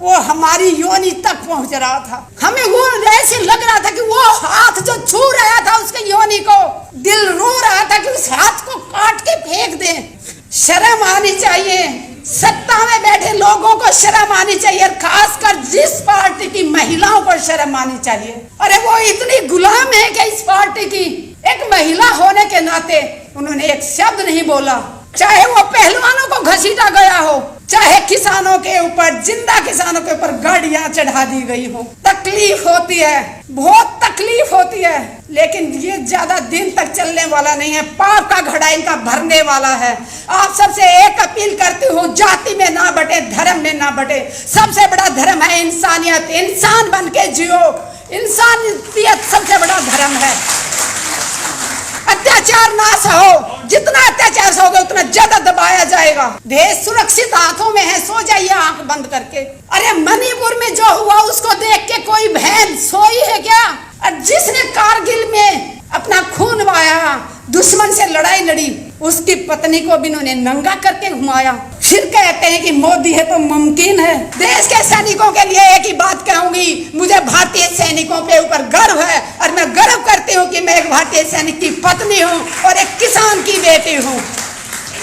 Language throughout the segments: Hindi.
वो हमारी योनि तक पहुंच रहा था। हमें वो ऐसे लग रहा था कि वो हाथ जो छू रहा था उसके योनि को, दिल रो रहा था कि उस हाथ को काट के फेंक दे। शर्म आनी चाहिए, सत्ता में बैठे लोगों को शर्म आनी चाहिए, खासकर जिस पार्टी की महिलाओं को शर्म आनी चाहिए। अरे वो इतनी गुलाम है कि इस पार्टी की, एक महिला होने के नाते उन्होंने एक शब्द नहीं बोला। चाहे वो पहलवानों को घसीटा गया हो, चाहे किसानों के ऊपर, जिंदा किसानों के ऊपर गाड़ियां चढ़ा दी गई हो, तकलीफ होती है, बहुत तकलीफ होती है, लेकिन ये ज्यादा दिन तक चलने वाला नहीं है। पाप का घड़ा इनका भरने वाला है। आप सबसे एक अपील करती हूँ, जाति में ना बटे, धर्म में ना बटे। सबसे बड़ा धर्म है इंसानियत। इंसान बन के जियो, इंसानियत सबसे बड़ा धर्म है। अत्याचार ना सहो, जितना अत्याचार सहोगे उतना ज्यादा दबाया जाएगा। देश सुरक्षित हाथों में है, सो जाइए आंख बंद करके। अरे मणिपुर में जो हुआ उसको देख के कोई बहन सोई है क्या? और जिसने कारगिल में अपना खून बहाया, दुश्मन से लड़ाई लड़ी, उसकी पत्नी को भी इन्होंने नंगा करके घुमाया। फिर कहते हैं कि मोदी है तो मुमकिन है। देश के सैनिकों के लिए एक ही बात कहूंगी, मुझे भारतीय सैनिकों पे ऊपर गर्व है और मैं गर्व करती हूँ कि मैं एक भारतीय सैनिक की पत्नी हूँ और एक किसान की बेटी हूँ।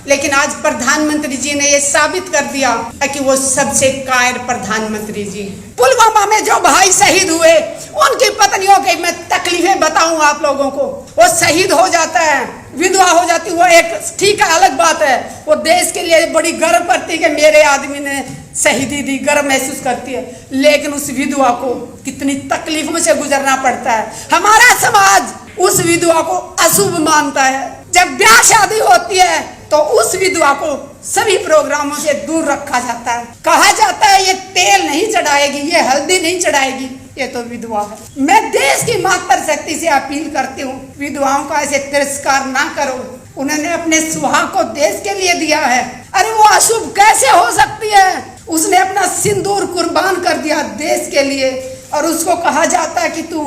लेकिन आज प्रधानमंत्री जी ने ये साबित कर दिया कि वो सबसे कायर प्रधानमंत्री जी। पुलवामा में जो भाई शहीद हुए, उनकी पत्नियों की मैं तकलीफें बताऊं आप लोगों को। वो शहीद हो जाता है, विधवा हो जाती, वो एक ठीक है, अलग बात है। वो देश के लिए बड़ी गर्व करती है कि मेरे आदमी ने शहीदी दी, गर्व महसूस करती है। लेकिन उस विधवा को कितनी तकलीफों से गुजरना पड़ता है। हमारा समाज उस विधवा को अशुभ मानता है। जब ब्याह शादी होती है तो उस विधवा को सभी प्रोग्रामों से दूर रखा जाता है। कहा जाता है ये तेल नहीं चढ़ाएगी, ये हल्दी नहीं चढ़ाएगी, ये तो विधवा है। मैं देश की मातृशक्ति से अपील करती हूँ, विधवाओं का ऐसे तिरस्कार ना करो। उन्होंने अपने सुहाग को देश के लिए दिया है। अरे वो अशुभ कैसे हो सकती है? उसने अपना सिंदूर कुर्बान कर दिया देश के लिए, और उसको कहा जाता है कि तू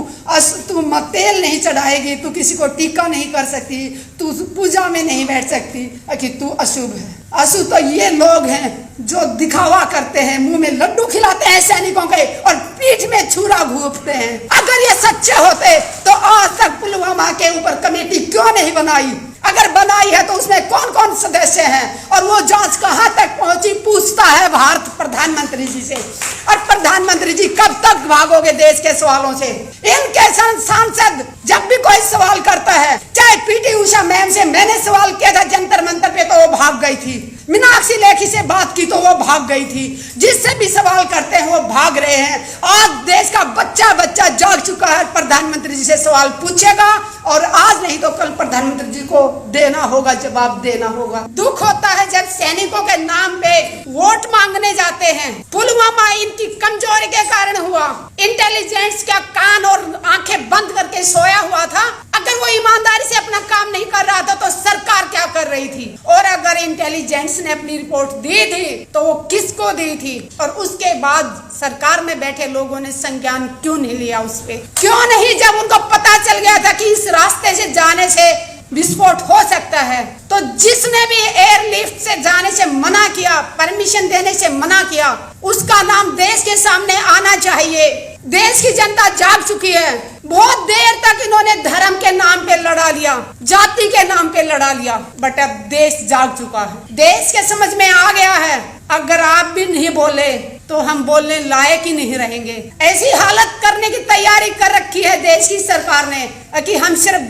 तेल नहीं चढ़ाएगी, तू किसी को टीका नहीं कर सकती, तू पूजा में नहीं बैठ सकती, कि तू अशुभ है। अशुभ तो ये लोग हैं जो दिखावा करते हैं, मुंह में लड्डू खिलाते हैं सैनिकों के और पीठ में छुरा घूंपते हैं। अगर ये सच्चे होते तो आज तक पुलवामा के ऊपर कमेटी क्यों नहीं बनाई? अगर बनाई है तो उसमें कौन कौन सदस्य हैं और वो जांच कहां तक पहुंची, पूछता है भारत प्रधानमंत्री जी से। और प्रधानमंत्री जी कब तक भागोगे देश के सवालों से? इनके सांसद जब भी कोई सवाल करता है, चाहे पीटी उषा मैम से मैंने सवाल किया था जंतर मंतर पे तो वो भाग गई थी, मीनाक्षी लेखी से बात की तो वो भाग गई थी, जिससे भी सवाल करते हैं वो भाग रहे हैं। आज देश का बच्चा बच्चा जाग चुका है, प्रधानमंत्री जी से सवाल पूछेगा और आज नहीं तो कल प्रधानमंत्री जी को देना होगा, जवाब देना होगा। दुख होता है जब सैनिकों के नाम पे वोट मांगने जाते हैं। पुलवामा इनकी कमजोरी के कारण हुआ। इंटेलिजेंस का कान और आंखें बंद करके सोया हुआ था। अगर वो ईमानदारी से अपना काम नहीं कर रहा था तो सरकार क्या कर रही थी? और अगर इंटेलिजेंस ने अपनी रिपोर्ट दी थी तो वो किसको दी थी? और उसके बाद सरकार में बैठे लोगों ने संज्ञान क्यों नहीं लिया उस पे? क्यों नहीं? जब उनको पता चल गया था कि इस रास्ते से जाने से विस्फोट हो सकता है, तो जिसने भी एयरलिफ्ट से जाने से मना किया, परमिशन देने से मना किया, उसका नाम देश के सामने आना चाहिए। देश की जनता जाग चुकी है। बहुत देर तक इन्होंने धर्म के नाम पे लड़ा लिया, जाति के नाम पे लड़ा लिया, बट अब देश जाग चुका है। देश के समझ में आ गया है, अगर आप भी नहीं बोले तो हम बोलने लायक ही नहीं रहेंगे। ऐसी हालत करने की तैयारी कर रखी है देश की सरकार ने कि हम सिर्फ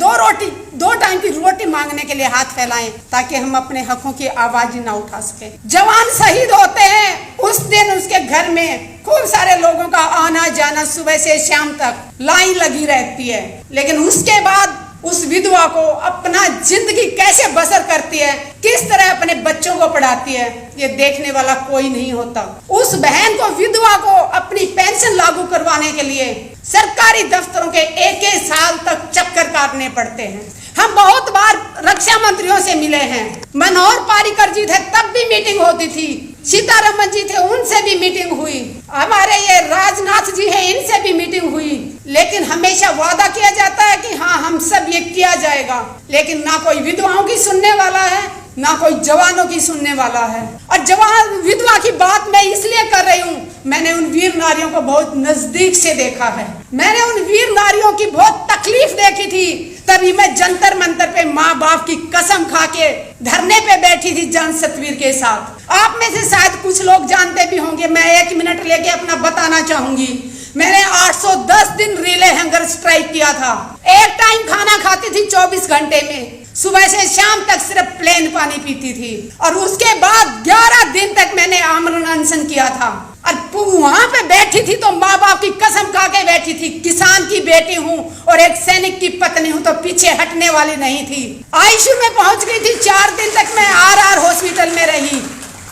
दो टाइम की रोटी मांगने के लिए हाथ फैलाएं ताकि हम अपने हकों की आवाज ना उठा सके। जवान शहीद होते हैं उस दिन उसके घर में खूब सारे लोगों का आना जाना, सुबह से शाम तक लाइन लगी रहती है, लेकिन उसके बाद उस विधवा को अपना जिंदगी कैसे बसर करती है, किस तरह अपने बच्चों को पढ़ाती है, ये देखने वाला कोई नहीं होता। उस बहन को, विधवा को अपनी पेंशन लागू करवाने के लिए सरकारी दफ्तरों के एक साल तक चक्कर काटने पड़ते हैं। हम बहुत बार रक्षा मंत्रियों से मिले हैं, मनोहर पारिकर जी थे तब भी मीटिंग होती थी, सीतारमन जी थे उनसे भी मीटिंग हुई, हमारे ये राजनाथ जी हैं इनसे भी मीटिंग हुई, लेकिन हमेशा वादा किया जाता है कि हाँ हम सब ये किया जाएगा, लेकिन ना कोई विधवाओं की सुनने वाला है ना कोई जवानों की सुनने वाला है। और जवान विधवा की बात मैं इसलिए कर रही हूँ मैंने उन वीर नारियों को बहुत नजदीक से देखा है। मैंने उन वीर नारियों की बहुत तकलीफ देखी थी, तभी मैं जंतर मंतर पे माँ बाप की कसम खा के धरने पे बैठी थी जन सतवीर के साथ। आप में से शायद कुछ लोग जानते भी होंगे, मैं 1 मिनट लेके अपना बताना चाहूंगी। मैंने 810 दिन रिले हंगर स्ट्राइक किया था। एक टाइम खाना खाती थी 24 घंटे में, सुबह से शाम तक सिर्फ प्लेन पानी पीती थी, और उसके बाद 11 दिन तक मैंने आमरण अनशन किया था। और वहां पे बैठी थी तो माँ बाप की कसम खा के बैठी थी, किसान की बेटी हूँ और एक सैनिक की पत्नी हूँ तो पीछे हटने वाली नहीं थी। आईसीयू में पहुंच गई थी, 4 दिन तक मैं आर हॉस्पिटल में रही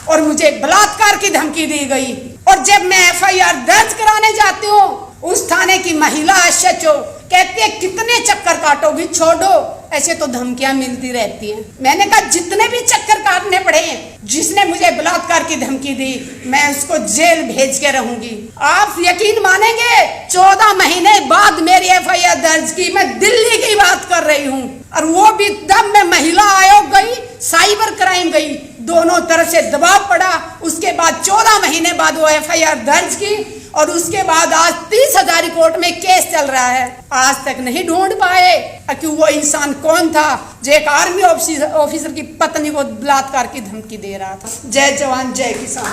और मुझे बलात्कार की धमकी दी गई। और जब मैं FIR दर्ज कराने जाती हूँ, उस थाने की महिला SHO कहती है कितने चक्कर काटोगी, छोड़ो, ऐसे तो धमकियां मिलती रहती हैं। मैंने कहा जितने भी चक्कर काटने पड़े, जिसने मुझे बलात्कार की धमकी दी मैं उसको जेल भेज के रहूंगी। आप यकीन मानेंगे 14 महीने बाद मेरी FIR दर्ज की, मैं दिल्ली की बात कर रही हूँ, और वो भी तब मैं महिला आयोग गई, साइबर क्राइम गई, दोनों तरफ से दबाव पड़ा। उसके बाद 14 महीने बाद वो FIR दर्ज की, और उसके बाद आज 30,000 कोर्ट में केस चल रहा है। आज तक नहीं ढूंढ पाए कि वो इंसान कौन था जो एक आर्मी ऑफिसर की पत्नी को बलात्कार की धमकी दे रहा था। जय जवान जय किसान।